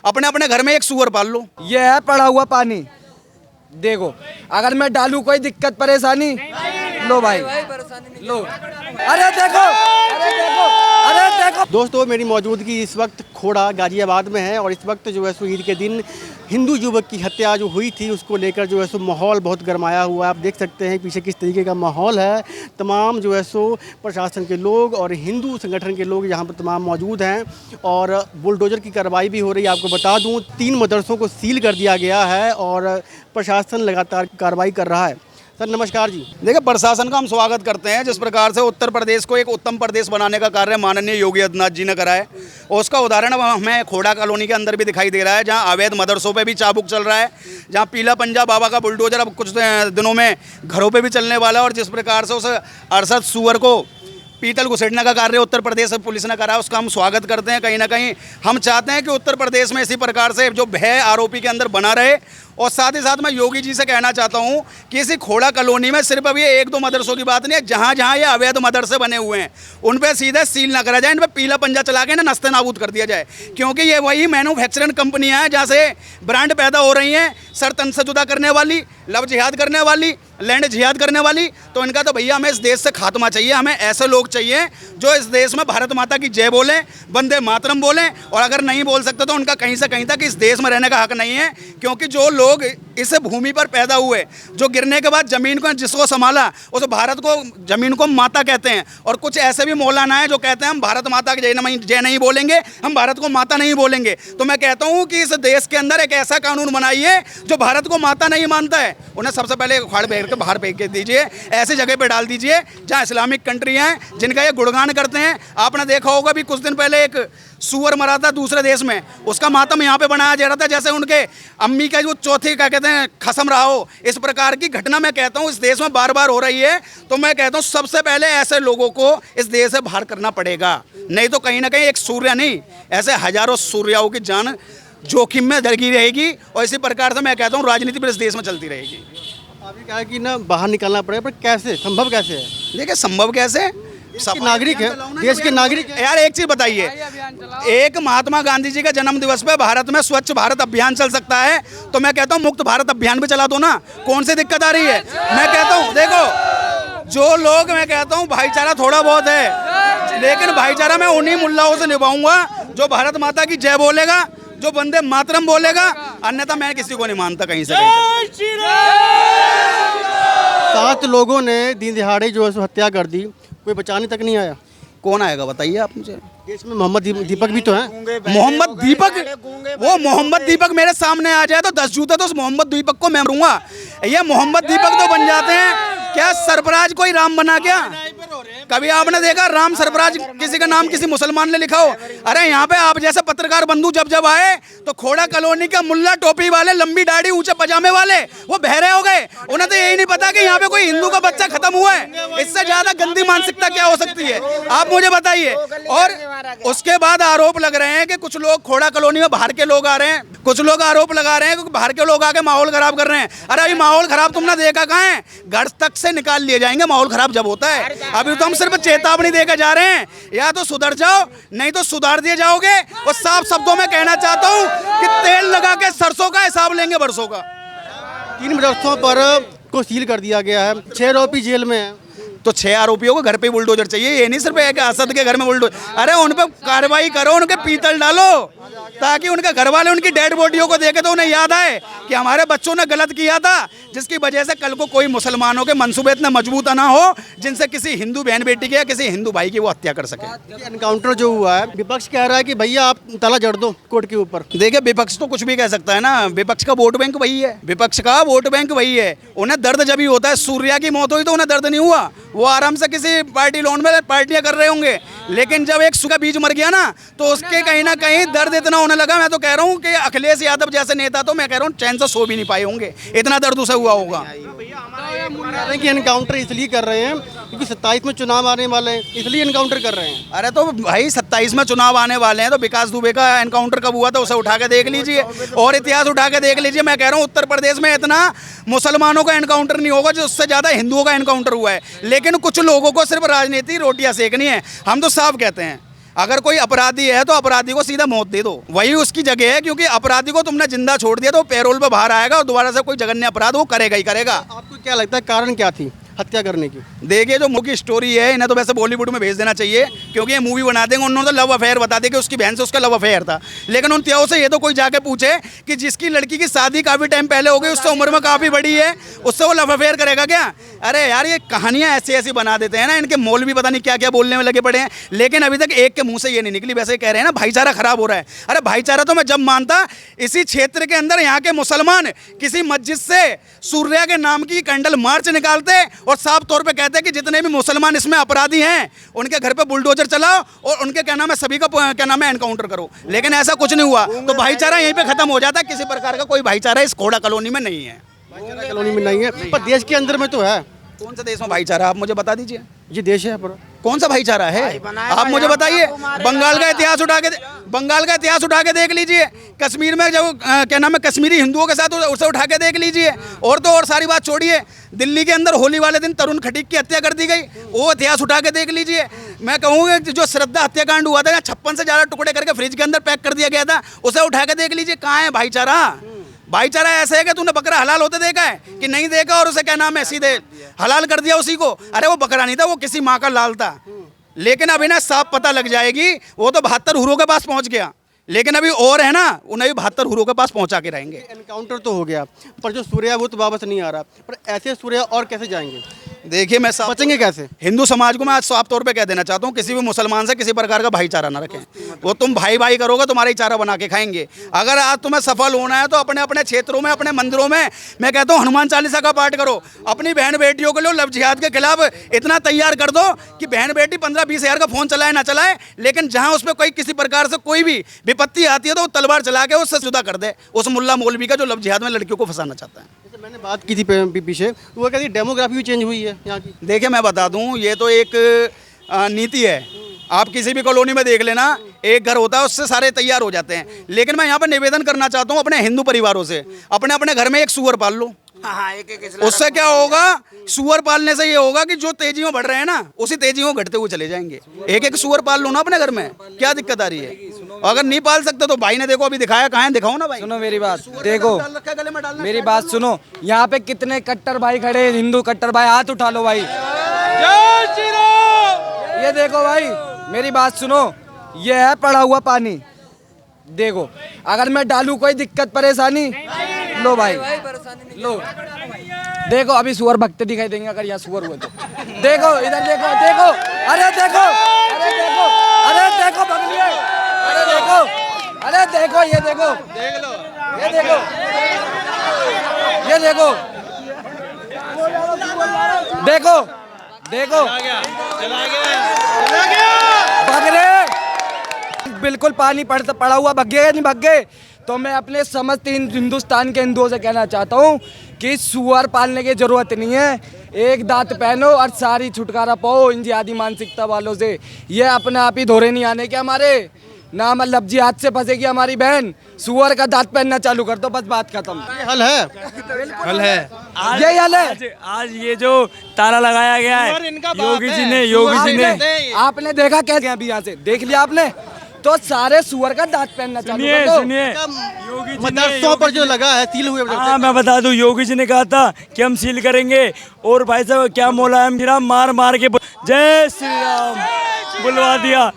अपने अपने घर में एक सुअर पाल लो। ये है पड़ा हुआ पानी, देखो अगर मैं डालूं कोई दिक्कत परेशानी, लो भाई लो, अरे देखो अरे देखो अरे देखो। दोस्तों, मेरी मौजूदगी इस वक्त खोड़ा गाजियाबाद में है और इस वक्त जो है सो ईद के दिन हिंदू युवक की हत्या जो हुई थी उसको लेकर जो है सो माहौल बहुत गरमाया हुआ है। आप देख सकते हैं पीछे किस तरीके का माहौल है। तमाम जो है सो प्रशासन के लोग और हिंदू संगठन के लोग यहाँ पर तमाम मौजूद हैं और बुलडोजर की कार्रवाई भी हो रही है। आपको बता दूँ 3 मदरसों को सील कर दिया गया है और प्रशासन लगातार कार्रवाई कर रहा है। सर नमस्कार जी। देखिए, प्रशासन का हम स्वागत करते हैं जिस प्रकार से उत्तर प्रदेश को एक उत्तम प्रदेश बनाने का कार्य माननीय योगी आदित्यनाथ जी ने करा है। और उसका उदाहरण अब हमें खोड़ा कॉलोनी के अंदर भी दिखाई दे रहा है, जहां अवैध मदरसों पे भी चाबुक चल रहा है, जहां पीला पंजा बाबा का बुलडोजर अब कुछ दिनों में घरों पे भी चलने वाला है। और जिस प्रकार से उस अरसद सुअर को पीतल घुसेड़ने का कार्य उत्तर प्रदेश पुलिस ने करा है, उसका हम स्वागत करते हैं। कहीं ना कहीं हम चाहते हैं कि उत्तर प्रदेश में इसी प्रकार से जो भय आरोपी के अंदर बना रहे। और साथ ही साथ मैं योगी जी से कहना चाहता हूं कि इसी खोड़ा कॉलोनी में सिर्फ अभी 1-2 मदरसों की बात नहीं है, जहां जहां ये अवैध मदरसे बने हुए हैं उन पर सीधे सील ना करा जाए, इन पर पीला पंजा चला के ना नस्ते नाबूद कर दिया जाए। क्योंकि ये वही मैन्युफैक्चरिंग कंपनियां हैं जहाँ से ब्रांड पैदा हो रही हैं, सर तन से जुदा करने वाली, लव जिहाद करने वाली, लैंड जिहाद करने वाली। तो इनका तो भैया हमें इस देश से खात्मा चाहिए। हमें ऐसे लोग चाहिए जो इस देश में भारत माता की जय बोलें, वंदे मातरम बोलें। और अगर नहीं बोल सकते तो उनका कहीं से कहीं तक इस देश में रहने का हक नहीं है। क्योंकि जो लोग इस भूमि पर पैदा हुए, जो गिरने के बाद ज़मीन को जिसको संभाला, उस भारत को ज़मीन को माता कहते हैं। और कुछ ऐसे भी मौलाना हैं जो कहते हैं हम भारत माता की जय नहीं बोलेंगे, हम भारत को माता नहीं बोलेंगे। तो मैं कहता हूँ कि इस देश के अंदर एक ऐसा कानून बनाइए जो भारत को माता नहीं मानता है, उन्हें सबसे पहले उखाड़ फेंक के बाहर फेंक के दीजिए। ऐसी जगह पे डाल दीजिए जहाँ इस्लामिक कंट्री हैं जिनका ये गुणगान करते हैं। आपने देखा होगा भी कुछ दिन पहले एक सुअर मरा था दूसरे देश में, उसका मातम यहाँ पे बनाया जा रहा था जैसे उनके अम्मी का जो चौथी क्या कहते हैं खसम रहा हो। इस प्रकार की घटना मैं कहता हूँ इस देश में बार बार हो रही है। तो मैं कहता हूँ सबसे पहले ऐसे लोगों को इस देश से बाहर करना पड़ेगा, नहीं तो कहीं ना कहीं एक सूर्य नहीं, ऐसे हजारों सूर्याओं की जान जोखिम में लगी रहेगी। और इसी प्रकार से मैं कहता हूँ राजनीति भी इस देश में चलती रहेगी। अभी कहा कि ना बाहर निकलना पड़ेगा, पर कैसे, संभव कैसे है? देखिए संभव कैसे, सब नागरिक है, देश के नागरिक है। यार एक चीज बताइए, एक महात्मा गांधी जी के जन्म दिवस पे भारत में स्वच्छ भारत अभियान चल सकता है, तो मैं कहता हूँ मुक्त भारत अभियान भी चला दो ना, कौन सी दिक्कत आ रही है? मैं कहता हूँ देखो जो लोग, मैं कहता हूँ भाईचारा थोड़ा बहुत है, लेकिन भाईचारा मैं उन्हीं मुल्लाओं से निभाऊंगा जो भारत माता की जय बोलेगा, जो वंदे मातरम बोलेगा, अन्यथा मैं किसी को नहीं मानता कहीं से कहीं। 7 लोगों ने दिन दिहाड़े जो है सो हत्या कर दी, कोई बचाने तक नहीं आया। कौन आएगा बताइए आप मुझे? देश में मोहम्मद दीपक भी तो हैं। मोहम्मद दीपक, वो मोहम्मद दीपक मेरे सामने आ जाए तो 10 जूते तो उस मोहम्मद दीपक को मैं मारूंगा। ये मोहम्मद दीपक तो बन जाते हैं क्या सरफराज कोई राम बना क्या? कभी आपने देखा राम सरफराज किसी का नाम किसी मुसलमान ने लिखा हो? अरे यहाँ पे आप जैसे पत्रकार बंधु जब आए तो खोड़ा कॉलोनी का मुल्ला टोपी वाले, लंबी दाढ़ी, ऊंचे पजामे वाले, वो बहरे हो गए। उन्हें तो यही नहीं पता कि यहाँ पे कोई हिंदू का बच्चा खत्म हुआ है। इससे ज्यादा गंदी मानसिकता क्या हो सकती है, आप मुझे बताइए। और उसके बाद आरोप लग रहे हैं कि कुछ लोग खोड़ा कॉलोनी में बाहर के लोग आ रहे हैं, कुछ लोग आरोप लगा रहे हैं कि बाहर के लोग आके माहौल खराब कर रहे हैं। अरे अभी माहौल खराब तुमने देखा कहाँ है? घर तक से निकाल लिए जाएंगे माहौल खराब जब होता है। अभी तो हम सिर्फ चेतावनी देकर जा रहे हैं, या तो सुधर जाओ नहीं तो सुधार दिए जाओगे। और साफ शब्दों में कहना चाहता हूँ कि तेल लगा के सरसों का हिसाब लेंगे बरसों का। 3 मदरसों पर को सील कर दिया गया है, 6 आरोपी जेल में है। तो 6 आरोपियों को घर पे बुलडोजर चाहिए, ये नहीं सिर्फ एक असद के घर में बुलडोजर। अरे उन पर कार्रवाई करो, उनके पीतल डालो, ताकि उनके घर वाले उनकी डेड बॉडियों को देखे तो उन्हें याद आए कि हमारे बच्चों ने गलत किया था, जिसकी वजह से कल को कोई मुसलमानों के मंसूबे इतने मजबूत ना हो जिनसे किसी हिंदू बहन बेटी की या किसी हिंदू भाई की वो हत्या कर सके। एनकाउंटर जो हुआ है, विपक्ष कह रहा है कि भैया आप ताला जड़ दो कोर्ट के ऊपर। देखिए विपक्ष तो कुछ भी कह सकता है ना, विपक्ष का वोट बैंक वही है, विपक्ष का वोट बैंक वही है। उन्हें दर्द जब ही होता है, सूर्या की मौत हुई तो उन्हें दर्द नहीं हुआ, वो आराम से किसी पार्टी लोन में पार्टियां कर रहे होंगे। लेकिन जब एक सूखा बीज मर गया ना तो उसके कहीं ना कहीं दर्द इतना होने लगा। मैं तो कह रहा हूँ कि अखिलेश यादव जैसे नेता तो मैं कह रहा हूँ चैन से सो भी नहीं पाए होंगे, इतना दर्द उसे हुआ होगा। कि एनकाउंटर इसलिए कर रहे हैं क्योंकि 27 में चुनाव आने वाले हैं, इसलिए एनकाउंटर कर रहे हैं। अरे तो भाई 27 में चुनाव आने वाले हैं तो विकास दुबे का एनकाउंटर कब हुआ था उसे उठा के देख लीजिए, और इतिहास उठा के देख लीजिए। मैं कह रहा हूँ उत्तर प्रदेश में इतना मुसलमानों का एनकाउंटर नहीं होगा जो उससे ज़्यादा हिंदुओं का एनकाउंटर हुआ है। लेकिन कुछ लोगों को सिर्फ राजनीति रोटियां सेकनी है। हम तो साफ कहते हैं अगर कोई अपराधी है तो अपराधी को सीधा मौत दे दो, वही उसकी जगह है, क्योंकि अपराधी को तुमने जिंदा छोड़ दिया तो पैरोल पे बाहर आएगा और दोबारा से कोई जघन्य अपराध वो करेगा ही करेगा। आपको क्या लगता है कारण क्या थी हत्या करने की? देखिए जो मूवी की स्टोरी है, इन्हें तो वैसे बॉलीवुड में भेज देना चाहिए, क्योंकि ये मूवी बना देंगे। उन्होंने तो लव अफेयर बता दिया कि उसकी बहन से उसका लव अफेयर था, लेकिन उन त्याओं से ये तो कोई जाके पूछे कि जिसकी लड़की की शादी काफ़ी टाइम पहले हो गई, उससे उम्र में काफ़ी बड़ी है, उससे वो लव अफेयर करेगा क्या? अरे यार ये कहानियाँ ऐसी ऐसी बना देते हैं ना, इनके मौलवी पता नहीं क्या क्या बोलने में लगे पड़े हैं, लेकिन अभी तक एक के मुंह से ये नहीं निकली। वैसे कह रहे हैं ना भाईचारा खराब हो रहा है, अरे भाईचारा तो मैं जब मानता इसी क्षेत्र के अंदर यहाँ के मुसलमान किसी मस्जिद से सूर्या के नाम की कैंडल मार्च निकालते और साफ तौर पे कहते कि जितने भी मुसलमान इसमें अपराधी हैं उनके घर पे बुलडोजर चलाओ और उनके क्या नाम है सभी का क्या नाम है एनकाउंटर करो, लेकिन ऐसा कुछ नहीं हुआ। तो भाईचारा यहीं पे खत्म हो जाता है। किसी प्रकार का कोई भाईचारा इस खोड़ा कॉलोनी में नहीं है। भाईचारा कॉलोनी में नहीं है, पर देश के अंदर में तो है। कौन सा देश में भाईचारा आप मुझे बता दीजिए। ये देश है पर कौन सा भाईचारा है आप मुझे बताइए। बंगाल का इतिहास उठा के देख लीजिए, कश्मीर में जो क्या नाम है कश्मीरी हिंदुओं के साथ उसे उठा के देख लीजिए, और तो और सारी बात छोड़िए। दिल्ली के अंदर होली वाले दिन तरुण खटीक की हत्या कर दी गई, वो इतिहास उठा के देख लीजिए। मैं कहूँगा जो श्रद्धा हत्याकांड हुआ था, 56 से ज़्यादा टुकड़े करके फ्रिज के अंदर पैक कर दिया गया था, उसे उठा के देख लीजिए। कहाँ है भाईचारा? भाईचारा ऐसे है कि तूने बकरा हलाल होते देखा है कि नहीं देखा, और उसे क्या नाम है सीधे हलाल कर दिया उसी को। अरे वो बकरा नहीं था, वो किसी माँ का लाल था, लेकिन अभी ना साफ पता लग जाएगी। वो तो 72 हुरों के पास पहुंच गया, लेकिन अभी और है ना, उन्हें भी 72 हुरों के पास पहुंचा के रहेंगे। एनकाउंटर तो हो गया, पर जो सूर्या वो तो वापस नहीं आ रहा, पर ऐसे सूर्या और कैसे जाएंगे? देखिए मैं बचेंगे कैसे? हिंदू समाज को मैं आज साफ तौर पे कह देना चाहता हूँ, किसी भी मुसलमान से किसी प्रकार का भाईचारा ना रखें। वो तुम भाई भाई करोगे, तुम्हारा ही चारा बना के खाएंगे। अगर आज तुम्हें सफल होना है तो अपने अपने क्षेत्रों में, अपने मंदिरों में, मैं कहता हूँ हनुमान चालीसा का पाठ करो। अपनी बहन बेटियों के लिए लव जिहाद के खिलाफ इतना तैयार कर दो कि बहन बेटी 15-20 हज़ार का फोन चलाए ना चलाए, लेकिन जहाँ उसमें कोई किसी प्रकार से कोई भी विपत्ति आती है तो वो तलवार चला के उससे जुदा कर दे उस मुल्ला मौलवी का जो लव जिहाद में लड़कियों को फंसाना चाहता है। मैंने बात की थी पीछे, वो कहती डेमोग्राफी भी चेंज हुई है यहाँ की। देखिए मैं बता दूं, ये तो एक नीति है। आप किसी भी कॉलोनी में देख लेना, एक घर होता है उससे सारे तैयार हो जाते हैं। लेकिन मैं यहाँ पर निवेदन करना चाहता हूँ अपने हिंदू परिवारों से, अपने अपने घर में एक सुअर पाल लो। उससे क्या होगा? सुअर पालने से ये होगा कि जो तेजी में बढ़ रहे हैं ना, उसी तेजी में घटते हुए चले जाएंगे। एक एक सुअर पाल लो ना अपने घर में, क्या दिक्कत आ रही है? अगर नहीं पाल सकते तो भाई ने देखो अभी दिखाया, कहाँ है दिखाओ ना भाई। सुनो मेरी बात, देखो मेरी बात सुनो, यहाँ पे कितने कट्टर भाई खड़े हैं, हिंदू कट्टर भाई, हाथ उठा लो भाई। ये देखो भाई मेरी बात सुनो, ये है पड़ा हुआ पानी। देखो अगर मैं डालूं कोई दिक्कत परेशानी, लो भाई लो। देखो अभी सुअर भगते दिखाई देंगे अगर यहाँ सुअर हुए तो। देखो इधर देखो, देखो अरे देखो, अरे देखो, अरे देखो बगलिए, अरे देखो, अरे देखो, ये देखो, देख लो, ये देखो, ये देखो, देखो देखो बगरे बिल्कुल पानी पड़ा हुआ, भग गए नहीं भग गए। तो मैं अपने समस्त हिंदुस्तान के हिंदुओं से कहना चाहता हूँ कि सुअर पालने की जरूरत नहीं है। एक दांत पहनो और सारी छुटकारा पाओ इन जिहादी मानसिकता वालों से। ये अपने आप ही धोरे नहीं आने के हमारे ना, मतलब जिहाद से फंसेगी हमारी बहन। सुअर का दांत पहनना चालू कर दो, बस बात खत्म। ये हल है, हल है। यही हल है। आज ये जो ताला लगाया गया है योगी जी ने आपने देखा कैसे? अभी यहाँ से देख लिया आपने, तो सारे सुअर का दांत पहनना चालू कर दो। सुनिए योगी जी मदरसों पर जो लगा है सील हुए। हाँ मैं बता दूं, योगी जी ने कहा था कि हम सील करेंगे, और भाई साहब क्या मुलायम गिरा मार मार के जय श्री राम बुलवा दिया।